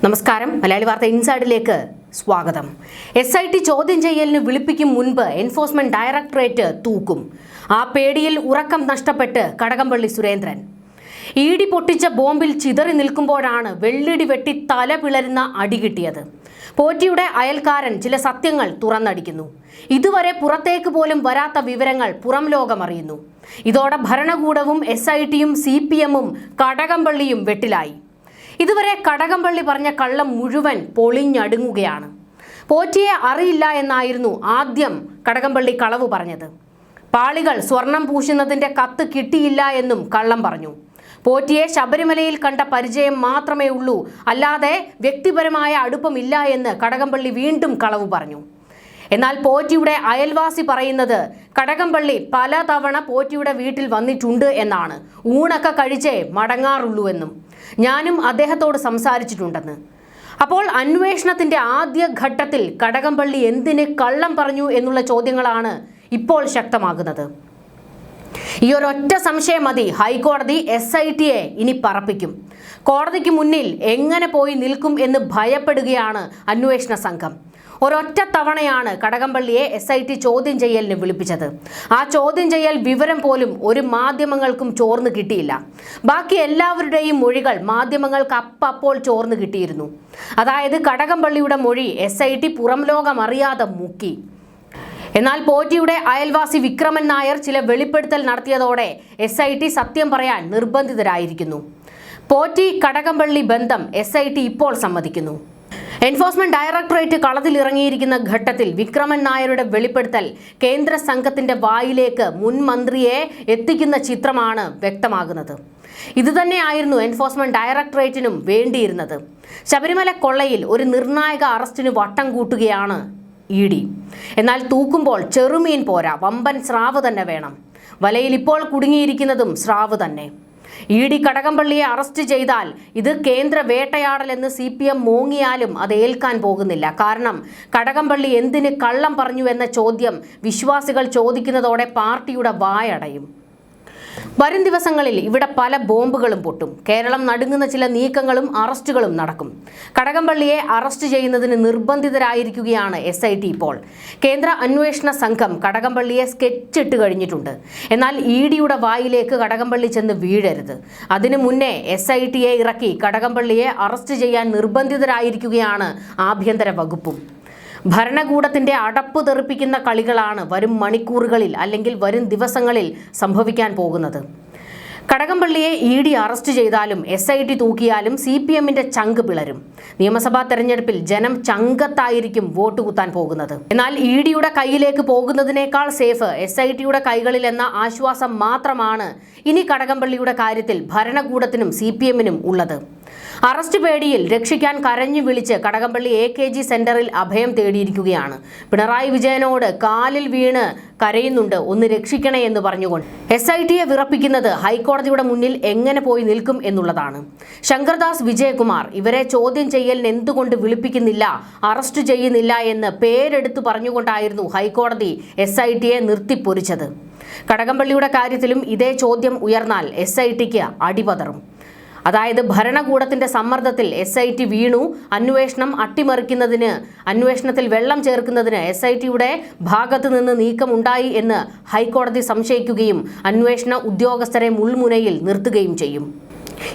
നമസ്കാരം. മലയാളി വാർത്ത ഇൻസൈഡിലേക്ക് സ്വാഗതം. SIT ചോദ്യം ചെയ്യലിന് വിളിപ്പിക്കും മുൻപ് എൻഫോഴ്സ്മെന്റ് ഡയറക്ടറേറ്റ് തൂക്കും. ആ പേടിയിൽ ഉറക്കം നഷ്ടപ്പെട്ട് കടകംപള്ളി സുരേന്ദ്രൻ. ED പൊട്ടിച്ച ബോംബിൽ ചിതറി നിൽക്കുമ്പോഴാണ് വെള്ളിടി വെട്ടി തല പിളരുന്ന അടി കിട്ടിയത്. പോറ്റിയുടെ അയൽക്കാരൻ ചില സത്യങ്ങൾ തുറന്നടിക്കുന്നു. ഇതുവരെ പുറത്തേക്ക് പോലും വരാത്ത വിവരങ്ങൾ പുറം ലോകമറിയുന്നു. ഇതോടെ ഭരണകൂടവും SITയും CPMും കടകംപള്ളിയും വെട്ടിലായി. ഇതുവരെ കടകംപള്ളി പറഞ്ഞ കള്ളം മുഴുവൻ പൊളിഞ്ഞടുങ്ങുകയാണ്. പോറ്റിയെ അറിയില്ല എന്നായിരുന്നു ആദ്യം കടകംപള്ളി കളവ് പറഞ്ഞത്. പാളികൾ സ്വർണം പൂശുന്നതിന്റെ കത്ത് കിട്ടിയില്ല എന്നും കള്ളം പറഞ്ഞു. പോറ്റിയെ ശബരിമലയിൽ കണ്ട പരിചയം മാത്രമേ ഉള്ളൂ, അല്ലാതെ വ്യക്തിപരമായ അടുപ്പമില്ല എന്ന് കടകംപള്ളി വീണ്ടും കളവ് പറഞ്ഞു. എന്നാൽ പോറ്റിയുടെ അയൽവാസി പറയുന്നത് കടകംപള്ളി പലതവണ പോറ്റിയുടെ വീട്ടിൽ വന്നിട്ടുണ്ട് എന്നാണ്. ഊണൊക്കെ കഴിച്ചേ മടങ്ങാറുള്ളൂ എന്നും ഞാനും അദ്ദേഹത്തോട് സംസാരിച്ചിട്ടുണ്ടെന്ന്. അപ്പോൾ അന്വേഷണത്തിന്റെ ആദ്യ ഘട്ടത്തിൽ കടകംപള്ളി എന്തിന് കള്ളം പറഞ്ഞു എന്നുള്ള ചോദ്യങ്ങളാണ് ഇപ്പോൾ ശക്തമാകുന്നത്. ഈ ഒരൊറ്റ സംശയം മതി ഹൈക്കോടതി SITയെ ഇനി പറപ്പിക്കും. കോടതിക്ക് മുന്നിൽ എങ്ങനെ പോയി നിൽക്കും എന്ന് ഭയപ്പെടുകയാണ് അന്വേഷണ സംഘം. ഒരൊറ്റ തവണയാണ് കടകംപള്ളിയെ SIT ചോദ്യം ചെയ്യലിന് വിളിപ്പിച്ചത്. ആ ചോദ്യം ചെയ്യൽ വിവരം പോലും ഒരു മാധ്യമങ്ങൾക്കും ചോർന്നു കിട്ടിയില്ല. ബാക്കി എല്ലാവരുടെയും മൊഴികൾ മാധ്യമങ്ങൾക്ക് അപ്പോൾ ചോർന്നു കിട്ടിയിരുന്നു. അതായത് കടകംപള്ളിയുടെ മൊഴി SIT പുറം ലോകം അറിയാതെ മുക്കി. എന്നാൽ പോറ്റിയുടെ അയൽവാസി വിക്രമൻ നായർ ചില വെളിപ്പെടുത്തൽ നടത്തിയതോടെ SIT സത്യം പറയാൻ നിർബന്ധിതരായിരിക്കുന്നു. പോറ്റി കടകംപള്ളി ബന്ധം SIT ഇപ്പോൾ സമ്മതിക്കുന്നു. എൻഫോഴ്സ്മെന്റ് ഡയറക്ടറേറ്റ് കളത്തിലിറങ്ങിയിരിക്കുന്ന ഘട്ടത്തിൽ വിക്രമൻ നായരുടെ വെളിപ്പെടുത്തൽ കേന്ദ്ര സംഘത്തിന്റെ വായിലേക്ക് മുൻ മന്ത്രിയെ എത്തിക്കുന്ന ചിത്രമാണ് വ്യക്തമാകുന്നത്. ഇതുതന്നെയായിരുന്നു എൻഫോഴ്സ്മെന്റ് ഡയറക്ടറേറ്റിനും വേണ്ടിയിരുന്നത്. ശബരിമല കൊള്ളയിൽ ഒരു നിർണായക അറസ്റ്റിന് വട്ടം കൂട്ടുകയാണ് ED. എന്നാൽ തൂക്കുമ്പോൾ ചെറുമീൻ പോരാ, വമ്പൻ സ്രാവ് തന്നെ വേണം. വലയിൽ ഇപ്പോൾ കുടുങ്ങിയിരിക്കുന്നതും സ്രാവ് തന്നെ. ED കടകംപള്ളിയെ അറസ്റ്റ് ചെയ്താൽ ഇത് കേന്ദ്ര വേട്ടയാടലെന്ന് CPM മോങ്ങിയാലും അത് ഏൽക്കാൻ പോകുന്നില്ല. കാരണം കടകംപള്ളി എന്തിന് കള്ളം പറഞ്ഞു എന്ന ചോദ്യം വിശ്വാസികൾ ചോദിക്കുന്നതോടെ പാർട്ടിയുടെ വായടയും. വരും ദിവസങ്ങളിൽ ഇവിടെ പല ബോംബുകളും പൊട്ടും. കേരളം നടുങ്ങുന്ന ചില നീക്കങ്ങളും അറസ്റ്റുകളും നടക്കും. കടകംപള്ളിയെ അറസ്റ്റ് ചെയ്യുന്നതിന് നിർബന്ധിതരായിരിക്കുകയാണ് SIT ഇപ്പോൾ. കേന്ദ്ര അന്വേഷണ സംഘം കടകംപള്ളിയെ സ്കെച്ചിട്ട് കഴിഞ്ഞിട്ടുണ്ട്. എന്നാൽ EDയുടെ വായിലേക്ക് കടകംപള്ളി ചെന്ന് വീഴരുത്. അതിനു മുന്നേ SITയെ ഇറക്കി കടകംപള്ളിയെ അറസ്റ്റ് ചെയ്യാൻ നിർബന്ധിതരായിരിക്കുകയാണ് ആഭ്യന്തര വകുപ്പും. ഭരണകൂടത്തിന്റെ അടപ്പ് തെറിപ്പിക്കുന്ന കളികളാണ് വരും മണിക്കൂറുകളിൽ അല്ലെങ്കിൽ വരും ദിവസങ്ങളിൽ സംഭവിക്കാൻ പോകുന്നത്. കടകംപള്ളിയെ ED അറസ്റ്റ് ചെയ്താലും SIT തൂക്കിയാലും CPMന്റെ ചങ്ക് പിളരും. നിയമസഭാ തെരഞ്ഞെടുപ്പിൽ ജനം ചങ്കത്തായിരിക്കും വോട്ട് കുത്താൻ പോകുന്നത്. എന്നാൽ EDയുടെ കയ്യിലേക്ക് പോകുന്നതിനേക്കാൾ സേഫ് SITയുടെ കൈകളിൽ എന്ന ആശ്വാസം മാത്രമാണ് ഇനി കടകംപള്ളിയുടെ കാര്യത്തിൽ ഭരണകൂടത്തിനും CPMനും ഉള്ളത്. അറസ്റ്റ് പേടിയിൽ രക്ഷിക്കാൻ കരഞ്ഞു വിളിച്ച് കടകംപള്ളി AKG സെന്ററിൽ അഭയം തേടിയിരിക്കുകയാണ്. പിണറായി വിജയനോട് കാലിൽ വീണ് കരയുന്നുണ്ട്, ഒന്ന് രക്ഷിക്കണേ എന്ന് പറഞ്ഞുകൊണ്ട്. SITയെ വിറപ്പിക്കുന്നത് ഹൈക്കോടതിയുടെ മുന്നിൽ എങ്ങനെ പോയി നിൽക്കും എന്നുള്ളതാണ്. ശങ്കർദാസ്, വിജയകുമാർ ഇവരെ ചോദ്യം ചെയ്യലിന് എന്തുകൊണ്ട് വിളിപ്പിക്കുന്നില്ല, അറസ്റ്റ് ചെയ്യുന്നില്ല എന്ന് പേരെടുത്തു പറഞ്ഞുകൊണ്ടായിരുന്നു ഹൈക്കോടതി SITയെ നിർത്തിപ്പൊരിച്ചത്. കടകംപള്ളിയുടെ കാര്യത്തിലും ഇതേ ചോദ്യം ഉയർന്നാൽ SITക്ക് അടിപതറും. അതായത് ഭരണകൂടത്തിന്റെ സമ്മർദ്ദത്തിൽ SIT വീണു, അന്വേഷണം അട്ടിമറിക്കുന്നതിന്, അന്വേഷണത്തിൽ വെള്ളം ചേർക്കുന്നതിന് SITയുടെ ഭാഗത്തു നിന്ന് നീക്കമുണ്ടായി എന്ന് ഹൈക്കോടതി സംശയിക്കുകയും അന്വേഷണ ഉദ്യോഗസ്ഥരെ മുൾമുനയിൽ നിർത്തുകയും ചെയ്യും.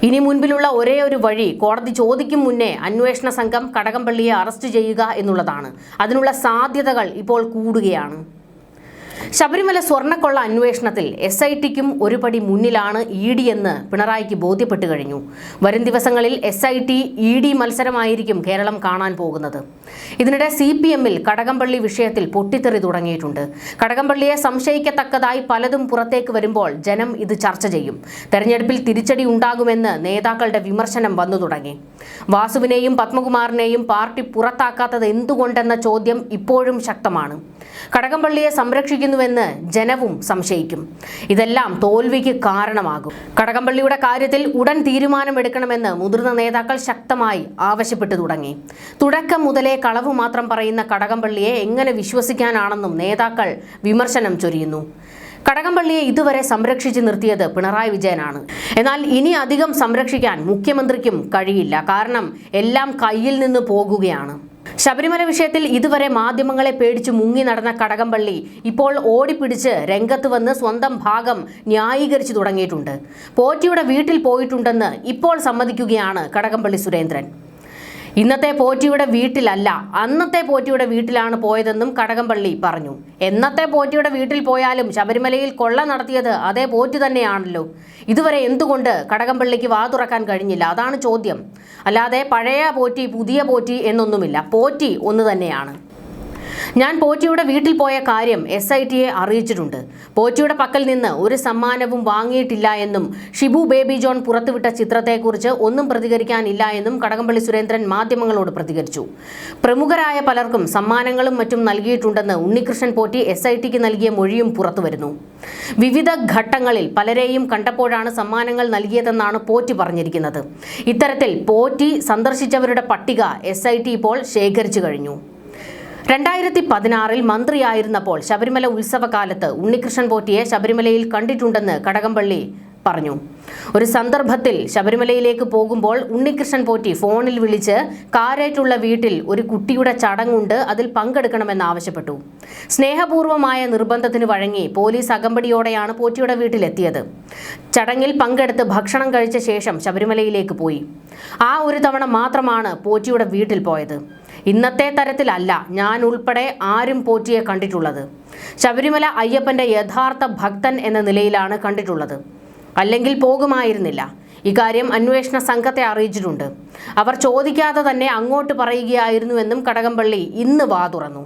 ഇനി മുൻപിലുള്ള ഒരേ ഒരു വഴി കോടതി ചോദിക്കും മുന്നേ അന്വേഷണ സംഘം കടകംപള്ളിയെ അറസ്റ്റ് ചെയ്യുക എന്നുള്ളതാണ്. അതിനുള്ള സാധ്യതകൾ ഇപ്പോൾ കൂടുകയാണ്. ശബരിമല സ്വർണ്ണക്കൊള്ള അന്വേഷണത്തിൽ SITക്കും ഒരു പടി മുന്നിലാണ് ED എന്ന് പിണറായിക്ക് ബോധ്യപ്പെട്ടു കഴിഞ്ഞു. വരും ദിവസങ്ങളിൽ SIT ED മത്സരമായിരിക്കും കേരളം കാണാൻ പോകുന്നത്. ഇതിനിടെ CPMൽ കടകംപള്ളി വിഷയത്തിൽ പൊട്ടിത്തെറി തുടങ്ങിയിട്ടുണ്ട്. കടകംപള്ളിയെ സംശയിക്കത്തക്കതായി പലതും പുറത്തേക്ക് വരുമ്പോൾ ജനം ഇത് ചർച്ച ചെയ്യും. തെരഞ്ഞെടുപ്പിൽ തിരിച്ചടി ഉണ്ടാകുമെന്ന് നേതാക്കളുടെ വിമർശനം വന്നു തുടങ്ങി. വാസുവിനെയും പത്മകുമാറിനെയും പാർട്ടി പുറത്താക്കാത്തത് എന്തുകൊണ്ടെന്ന ചോദ്യം ഇപ്പോഴും ശക്തമാണ്. കടകംപള്ളിയെ സംരക്ഷിക്കുന്നുവെന്ന് ജനവും സംശയിക്കും. ഇതെല്ലാം തോൽവിക്ക് കാരണമാകും. കടകംപള്ളിയുടെ കാര്യത്തിൽ ഉടൻ തീരുമാനമെടുക്കണമെന്ന് മുതിർന്ന നേതാക്കൾ ശക്തമായി ആവശ്യപ്പെട്ടു തുടങ്ങി. തുടക്കം മുതലേ കളവ് മാത്രം പറയുന്ന കടകംപള്ളിയെ എങ്ങനെ വിശ്വസിക്കാനാണെന്നും നേതാക്കൾ വിമർശനം ചൊരിയുന്നു. കടകംപള്ളിയെ ഇതുവരെ സംരക്ഷിച്ചു നിർത്തിയത് പിണറായി വിജയനാണ്. എന്നാൽ ഇനി അധികം സംരക്ഷിക്കാൻ മുഖ്യമന്ത്രിക്കും കഴിയില്ല. കാരണം എല്ലാം കയ്യിൽ നിന്ന് പോകുകയാണ്. ശബരിമല വിഷയത്തിൽ ഇതുവരെ മാധ്യമങ്ങളെ പേടിച്ച് മുങ്ങി നടന്ന കടകംപള്ളി ഇപ്പോൾ ഓടിപ്പിടിച്ച് രംഗത്ത് വന്ന് സ്വന്തം ഭാഗം ന്യായീകരിച്ചു തുടങ്ങിയിട്ടുണ്ട്. പോറ്റിയുടെ വീട്ടിൽ പോയിട്ടുണ്ടെന്ന് ഇപ്പോൾ സമ്മതിക്കുകയാണ് കടകംപള്ളി സുരേന്ദ്രൻ. ഇന്നത്തെ പോറ്റിയുടെ വീട്ടിലല്ല, അന്നത്തെ പോറ്റിയുടെ വീട്ടിലാണ് പോയതെന്നും കടകംപള്ളി പറഞ്ഞു. എന്നത്തെ പോറ്റിയുടെ വീട്ടിൽ പോയാലും ശബരിമലയിൽ കൊള്ള നടത്തിയത് അതേ പോറ്റി തന്നെയാണല്ലോ. ഇതുവരെ എന്തുകൊണ്ട് കടകംപള്ളിക്ക് വാ തുറക്കാൻ കഴിഞ്ഞില്ല? അതാണ് ചോദ്യം. അല്ലാതെ പഴയ പോറ്റി പുതിയ പോറ്റി എന്നൊന്നുമില്ല. പോറ്റി ഒന്ന് തന്നെയാണ്. ഞാൻ പോറ്റിയുടെ വീട്ടിൽ പോയ കാര്യം SITയെ അറിയിച്ചിട്ടുണ്ട്. പോറ്റിയുടെ പക്കൽ നിന്ന് ഒരു സമ്മാനവും വാങ്ങിയിട്ടില്ല എന്നും ഷിബു ബേബി ജോൺ പുറത്തുവിട്ട ചിത്രത്തെക്കുറിച്ച് ഒന്നും പ്രതികരിക്കാനില്ല എന്നും കടകംപള്ളി സുരേന്ദ്രൻ മാധ്യമങ്ങളോട് പ്രതികരിച്ചു. പ്രമുഖരായ പലർക്കും സമ്മാനങ്ങളും മറ്റും നൽകിയിട്ടുണ്ടെന്ന് ഉണ്ണികൃഷ്ണൻ പോറ്റി SITക്ക് നൽകിയ മൊഴിയും പുറത്തുവരുന്നു. വിവിധ ഘട്ടങ്ങളിൽ പലരെയും കണ്ടപ്പോഴാണ് സമ്മാനങ്ങൾ നൽകിയതെന്നാണ് പോറ്റി പറഞ്ഞിരിക്കുന്നത്. ഇത്തരത്തിൽ പോറ്റി സന്ദർശിച്ചവരുടെ പട്ടിക SIT ഇപ്പോൾ ശേഖരിച്ചു കഴിഞ്ഞു. 2016 മന്ത്രിയായിരുന്നപ്പോൾ ശബരിമല ഉത്സവകാലത്ത് ഉണ്ണികൃഷ്ണൻ പോറ്റിയെ ശബരിമലയിൽ കണ്ടിട്ടുണ്ടെന്ന് കടകംപള്ളി പറഞ്ഞു. ഒരു സന്ദർഭത്തിൽ ശബരിമലയിലേക്ക് പോകുമ്പോൾ ഉണ്ണികൃഷ്ണൻ പോറ്റി ഫോണിൽ വിളിച്ച് കാരേറ്റുള്ള വീട്ടിൽ ഒരു കുട്ടിയുടെ ചടങ്ങുണ്ട്, അതിൽ പങ്കെടുക്കണമെന്ന് ആവശ്യപ്പെട്ടു. സ്നേഹപൂർവമായ നിർബന്ധത്തിന് വഴങ്ങി പോലീസ് അകമ്പടിയോടെയാണ് പോറ്റിയുടെ വീട്ടിലെത്തിയത്. ചടങ്ങിൽ പങ്കെടുത്ത് ഭക്ഷണം കഴിച്ച ശേഷം ശബരിമലയിലേക്ക് പോയി. ആ ഒരു തവണ മാത്രമാണ് പോറ്റിയുടെ വീട്ടിൽ പോയത്. ഇന്നത്തെ തരത്തിലല്ല ഞാൻ ഉൾപ്പെടെ ആരും പോറ്റിയെ കണ്ടിട്ടുള്ളത്. ശബരിമല അയ്യപ്പന്റെ യഥാർത്ഥ ഭക്തൻ എന്ന നിലയിലാണ് കണ്ടിട്ടുള്ളത്. അല്ലെങ്കിൽ പോകുമായിരുന്നില്ല. ഇക്കാര്യം അന്വേഷണ സംഘത്തെ അറിയിച്ചിട്ടുണ്ട്. അവർ ചോദിക്കാതെ തന്നെ അങ്ങോട്ട് പറയുകയായിരുന്നുവെന്നും കടകംപള്ളി ഇന്ന് വാ തുറന്നു.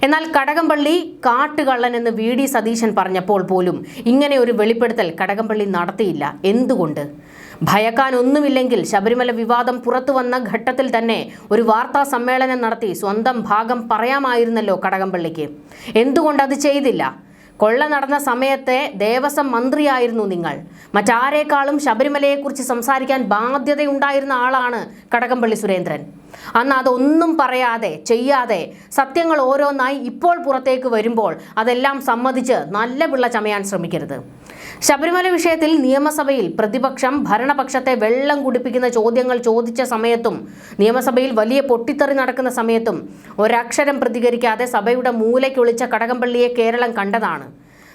എന്നാൽ കടകംപള്ളി കാട്ടുകള്ളൻ എന്ന് VD സതീശൻ പറഞ്ഞപ്പോൾ പോലും ഇങ്ങനെ ഒരു വെളിപ്പെടുത്തൽ കടകംപള്ളി നടത്തിയില്ല. എന്തുകൊണ്ട്? ഭയക്കാനൊന്നുമില്ലെങ്കിൽ ശബരിമല വിവാദം പുറത്തു വന്ന ഘട്ടത്തിൽ തന്നെ ഒരു വാർത്താ സമ്മേളനം നടത്തി സ്വന്തം ഭാഗം പറയാമായിരുന്നല്ലോ കടകംപള്ളിക്ക്. എന്തുകൊണ്ട് അത് ചെയ്തില്ല? കൊള്ള നടന്ന സമയത്തെ ദേവസ്വം മന്ത്രിയായിരുന്നു നിങ്ങൾ. മറ്റാരേക്കാളും ശബരിമലയെക്കുറിച്ച് സംസാരിക്കാൻ ബാധ്യതയുണ്ടായിരുന്ന ആളാണ് കടകംപള്ളി സുരേന്ദ്രൻ. അന്ന് അതൊന്നും പറയാതെ ചെയ്യാതെ സത്യങ്ങൾ ഓരോന്നായി ഇപ്പോൾ പുറത്തേക്ക് വരുമ്പോൾ അതെല്ലാം സമ്മതിച്ച് നല്ല പിള്ള ചമയാൻ ശ്രമിക്കരുത്. ശബരിമല വിഷയത്തിൽ നിയമസഭയിൽ പ്രതിപക്ഷം ഭരണപക്ഷത്തെ വെള്ളം കുടിപ്പിക്കുന്ന ചോദ്യങ്ങൾ ചോദിച്ച സമയത്തും നിയമസഭയിൽ വലിയ പൊട്ടിത്തെറി നടക്കുന്ന സമയത്തും ഒരക്ഷരം പ്രതികരിക്കാതെ സഭയുടെ മൂലയ്ക്കൊളിച്ച കടകംപള്ളിയെ കേരളം കണ്ടതാണ്.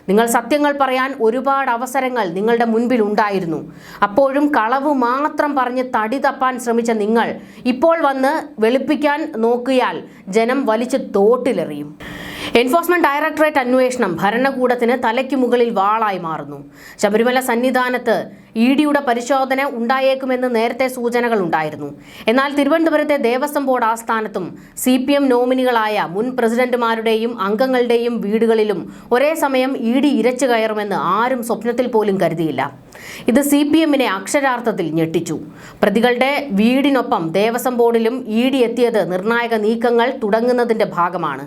നിങ്ങൾ സത്യങ്ങൾ പറയാൻ ഒരുപാട് അവസരങ്ങൾ നിങ്ങളുടെ മുൻപിൽ ഉണ്ടായിരുന്നു. അപ്പോഴും കളവ് മാത്രം പറഞ്ഞ് തടി തപ്പാൻ ശ്രമിച്ച നിങ്ങൾ ഇപ്പോൾ വന്ന് വെളുപ്പിക്കാൻ നോക്കിയാൽ ജനം വലിച്ച് തോട്ടിലെറിയും. എൻഫോഴ്സ്മെന്റ് ഡയറക്ടറേറ്റ് അന്വേഷണം ഭരണകൂടത്തിന് തലയ്ക്ക് മുകളിൽ വാളായി മാറുന്നു. ശബരിമല സന്നിധാനത്ത് EDയുടെ പരിശോധന ഉണ്ടായേക്കുമെന്ന് നേരത്തെ സൂചനകൾ ഉണ്ടായിരുന്നു. എന്നാൽ തിരുവനന്തപുരത്തെ ദേവസ്വം ബോർഡ് ആസ്ഥാനത്തും CPM നോമിനികളായ മുൻ പ്രസിഡന്റുമാരുടെയും അംഗങ്ങളുടെയും വീടുകളിലും ഒരേ സമയം ED ഇരച്ചു കയറുമെന്ന് ആരും സ്വപ്നത്തിൽ പോലും കരുതിയില്ല. ഇത് CPMനെ അക്ഷരാർത്ഥത്തിൽ ഞെട്ടിച്ചു. പ്രതികളുടെ വീടിനൊപ്പം ദേവസ്വം ബോർഡിലും ED എത്തിയത് നിർണായക നീക്കങ്ങൾ തുടങ്ങുന്നതിന്റെ ഭാഗമാണ്.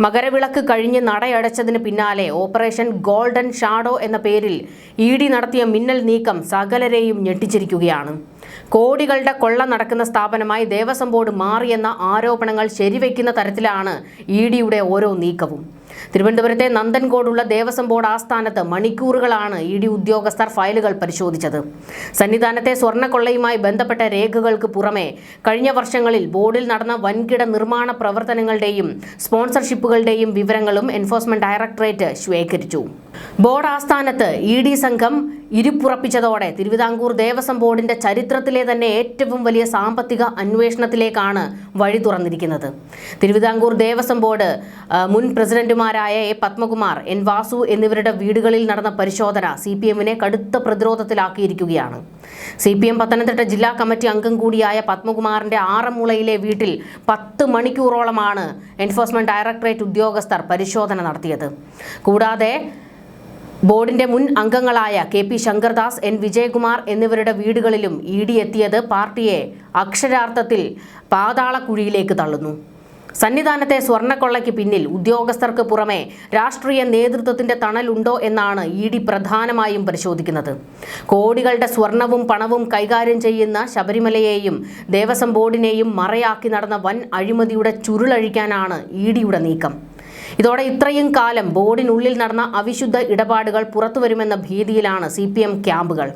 മകരവിളക്ക് കഴിഞ്ഞ് നടയടച്ചതിന് പിന്നാലെ ഓപ്പറേഷൻ ഗോൾഡൻ ഷാഡോ എന്ന പേരിൽ ED നടത്തിയ മിന്നൽ നീക്കം സകലരെയും ഞെട്ടിച്ചിരിക്കുകയാണ്. കോടികളുടെ കൊള്ള നടക്കുന്ന സ്ഥാപനമായി ദേവസ്വം ബോർഡ് മാറിയെന്ന ആരോപണങ്ങൾ ശരിവെക്കുന്ന തരത്തിലാണ് EDയുടെ ഓരോ നീക്കവും. തിരുവനന്തപുരത്തെ നന്ദൻകോടുള്ള ദേവസ്വം ബോർഡ് ആസ്ഥാനത്ത് മണിക്കൂറുകളാണ് ED ഉദ്യോഗസ്ഥർ ഫയലുകൾ പരിശോധിച്ചത്. സന്നിധാനത്തെ സ്വർണ്ണക്കൊള്ളയുമായി ബന്ധപ്പെട്ട രേഖകൾക്ക് പുറമെ കഴിഞ്ഞ വർഷങ്ങളിൽ ബോർഡിൽ നടന്ന വൻകിട നിർമ്മാണ പ്രവർത്തനങ്ങളുടെയും സ്പോൺസർഷിപ്പുകളുടെയും വിവരങ്ങളും എൻഫോഴ്സ്മെന്റ് ഡയറക്ടറേറ്റ് ശേഖരിച്ചു. ബോർഡ് ആസ്ഥാനത്ത് ED സംഘം ഇരുപ്പുറപ്പിച്ചതോടെ തിരുവിതാംകൂർ ദേവസ്വം ബോർഡിന്റെ ചരിത്രത്തിലെ തന്നെ ഏറ്റവും വലിയ സാമ്പത്തിക അന്വേഷണത്തിലേക്കാണ് വഴി തുറന്നിരിക്കുന്നത്. തിരുവിതാംകൂർ ദേവസ്വം ബോർഡ് മുൻ പ്രസിഡന്റുമാരായ A. പത്മകുമാർ, N. വാസു എന്നിവരുടെ വീടുകളിൽ നടന്ന പരിശോധന CPMനെ കടുത്ത പ്രതിരോധത്തിലാക്കിയിരിക്കുകയാണ്. CPM പത്തനംതിട്ട ജില്ലാ കമ്മിറ്റി അംഗം കൂടിയായ പത്മകുമാറിന്റെ ആറന്മുളയിലെ വീട്ടിൽ 10 മണിക്കൂറോളമാണ് എൻഫോഴ്സ്മെന്റ് ഡയറക്ടറേറ്റ് ഉദ്യോഗസ്ഥർ പരിശോധന നടത്തിയത്. കൂടാതെ ബോർഡിന്റെ മുൻ അംഗങ്ങളായ KP ശങ്കർദാസ്, N. വിജയകുമാർ എന്നിവരുടെ വീടുകളിലും ED എത്തിയത് പാർട്ടിയെ അക്ഷരാർത്ഥത്തിൽ പാതാളക്കുഴിയിലേക്ക് തള്ളുന്നു. സന്നിധാനത്തെ സ്വർണ്ണക്കൊള്ളയ്ക്ക് പിന്നിൽ ഉദ്യോഗസ്ഥർക്ക് പുറമെ രാഷ്ട്രീയ നേതൃത്വത്തിന്റെ തണലുണ്ടോ എന്നാണ് ED പ്രധാനമായും പരിശോധിക്കുന്നത്. കോടികളുടെ സ്വർണവും പണവും കൈകാര്യം ചെയ്യുന്ന ശബരിമലയെയും ദേവസ്വം ബോർഡിനെയും മറയാക്കി നടന്ന വൻ അഴിമതിയുടെ ചുരുളഴിക്കാനാണ് EDയുടെ നീക്കം. ഇതോടെ ഇത്രയും കാലം ബോർഡിനുള്ളിൽ നടന്ന അവിശുദ്ധ ഇടപാടുകൾ പുറത്തുവരുമെന്ന ഭീതിയിലാണ് CPM ക്യാമ്പുകൾ.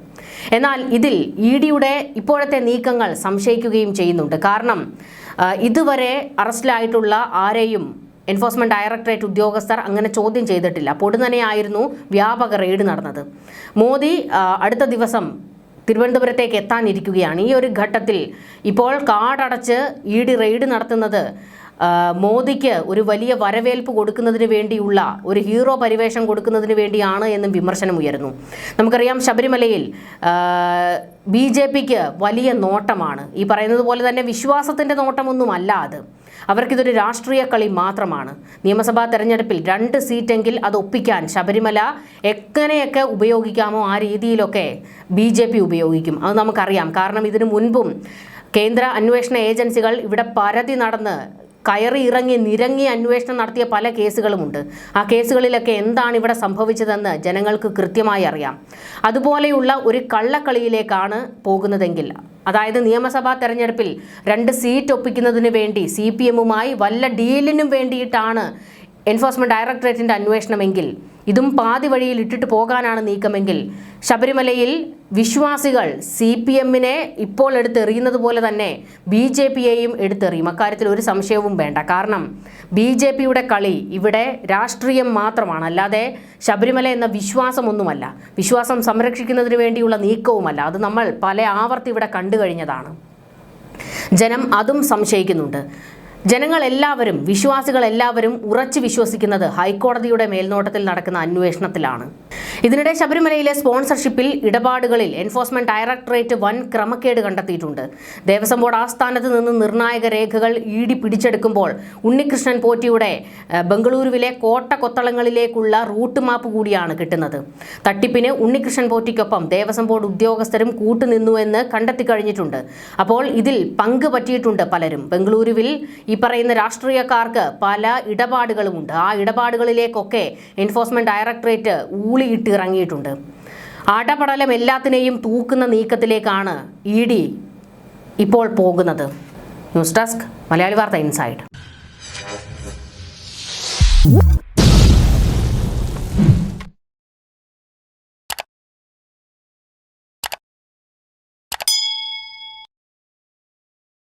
എന്നാൽ ഇതിൽ EDയുടെ ഇപ്പോഴത്തെ നീക്കങ്ങൾ സംശയിക്കുകയും ചെയ്യുന്നുണ്ട്. കാരണം ഇതുവരെ അറസ്റ്റിലായിട്ടുള്ള ആരെയും എൻഫോഴ്സ്മെന്റ് ഡയറക്ടറേറ്റ് ഉദ്യോഗസ്ഥർ അങ്ങനെ ചോദ്യം ചെയ്തിട്ടില്ല. പൊടുന്നനെയായിരുന്നു വ്യാപക റെയ്ഡ് നടന്നത്. മോദി അടുത്ത ദിവസം തിരുവനന്തപുരത്തേക്ക് എത്താനിരിക്കുകയാണ്. ഈ ഒരു ഘട്ടത്തിൽ ഇപ്പോൾ കാടടച്ച് ED റെയ്ഡ് നടത്തുന്നത് മോദിക്ക് ഒരു വലിയ വരവേൽപ്പ് കൊടുക്കുന്നതിന് വേണ്ടിയുള്ള ഒരു ഹീറോ പരിവേഷം കൊടുക്കുന്നതിന് വേണ്ടിയാണ് എന്നും വിമർശനം ഉയരുന്നു. നമുക്കറിയാം ശബരിമലയിൽ BJPക്ക് വലിയ നോട്ടമാണ്. ഈ പറയുന്നത് പോലെ തന്നെ വിശ്വാസത്തിൻ്റെ നോട്ടമൊന്നുമല്ല അത്. അവർക്കിതൊരു രാഷ്ട്രീയ കളി മാത്രമാണ്. നിയമസഭാ തെരഞ്ഞെടുപ്പിൽ 2 സീറ്റെങ്കിൽ അത് ഒപ്പിക്കാൻ ശബരിമല എങ്ങനെയൊക്കെ ഉപയോഗിക്കാമോ ആ രീതിയിലൊക്കെ BJP ഉപയോഗിക്കും. അത് നമുക്കറിയാം. കാരണം ഇതിനു മുൻപും കേന്ദ്ര അന്വേഷണ ഏജൻസികൾ ഇവിടെ പരതി നടന്ന് കയറി ഇറങ്ങി നിരങ്ങി അന്വേഷണം നടത്തിയ പല കേസുകളുമുണ്ട്. ആ കേസുകളിലൊക്കെ എന്താണ് ഇവിടെ സംഭവിച്ചതെന്ന് ജനങ്ങൾക്ക് കൃത്യമായി അറിയാം. അതുപോലെയുള്ള ഒരു കള്ളക്കളിയിലേക്കാണ് പോകുന്നതെങ്കിൽ, അതായത് നിയമസഭാ തെരഞ്ഞെടുപ്പിൽ 2 സീറ്റ് ഒപ്പിക്കുന്നതിന് വേണ്ടി CPMുമായി വല്ല ഡീലിനും വേണ്ടിയിട്ടാണ് എൻഫോഴ്സ്മെന്റ് ഡയറക്ടറേറ്റിന്റെ അന്വേഷണമെങ്കിൽ, ഇതും പാതി വഴിയിൽ ഇട്ടിട്ട് പോകാനാണ് നീക്കമെങ്കിൽ, ശബരിമലയിൽ വിശ്വാസികൾ CPMനെ ഇപ്പോൾ എടുത്തെറിയുന്നത് പോലെ തന്നെ BJPയെയും എടുത്തെറിയും. അക്കാര്യത്തിൽ ഒരു സംശയവും വേണ്ട. കാരണം BJPയുടെ കളി ഇവിടെ രാഷ്ട്രീയം മാത്രമാണ്, അല്ലാതെ ശബരിമല എന്ന വിശ്വാസമൊന്നുമല്ല. വിശ്വാസം സംരക്ഷിക്കുന്നതിന് വേണ്ടിയുള്ള നീക്കവുമല്ല. അത് നമ്മൾ പല ആവർത്തി ഇവിടെ കണ്ടു കഴിഞ്ഞതാണ്. ജനം അതും സംശയിക്കുന്നുണ്ട്. ജനങ്ങളെല്ലാവരും, വിശ്വാസികളെല്ലാവരും ഉറച്ചു വിശ്വസിക്കുന്നത് ഹൈക്കോടതിയുടെ മേൽനോട്ടത്തിൽ നടക്കുന്ന അന്വേഷണത്തിലാണ്. ഇതിനിടെ ശബരിമലയിലെ സ്പോൺസർഷിപ്പിൽ ഇടപാടുകളിൽ എൻഫോഴ്സ്മെന്റ് ഡയറക്ടറേറ്റ് വൻ ക്രമക്കേട് കണ്ടെത്തിയിട്ടുണ്ട്. ദേവസ്വം ബോർഡ് ആസ്ഥാനത്ത് നിന്ന് നിർണായക രേഖകൾ ED പിടിച്ചെടുക്കുമ്പോൾ ഉണ്ണികൃഷ്ണൻ പോറ്റിയുടെ ബംഗളൂരുവിലെ കോട്ടക്കൊത്തളങ്ങളിലേക്കുള്ള റൂട്ട് മാപ്പ് കൂടിയാണ് കിട്ടുന്നത്. തട്ടിപ്പിന് ഉണ്ണികൃഷ്ണൻ പോറ്റിക്കൊപ്പം ദേവസ്വം ബോർഡ് ഉദ്യോഗസ്ഥരും കൂട്ടുനിന്നുവെന്ന് കണ്ടെത്തി കഴിഞ്ഞിട്ടുണ്ട്. അപ്പോൾ ഇതിൽ പങ്ക് പറ്റിയിട്ടുണ്ട് പലരും. ബംഗളൂരുവിൽ ഈ പറയുന്ന രാഷ്ട്രീയക്കാർക്ക് പല ഇടപാടുകളുമുണ്ട്. ആ ഇടപാടുകളിലേക്കൊക്കെ എൻഫോഴ്സ്മെന്റ് ഡയറക്ടറേറ്റ് ഊളിയിട്ട് ഇറങ്ങിയിട്ടുണ്ട്. അടപടലം എല്ലാത്തിനെയും തൂക്കുന്ന നീക്കത്തിലേക്കാണ് ED ഇപ്പോൾ പോകുന്നത്. ന്യൂസ് ഡെസ്ക് മലയാളി വാർത്ത ഇൻസൈഡ്.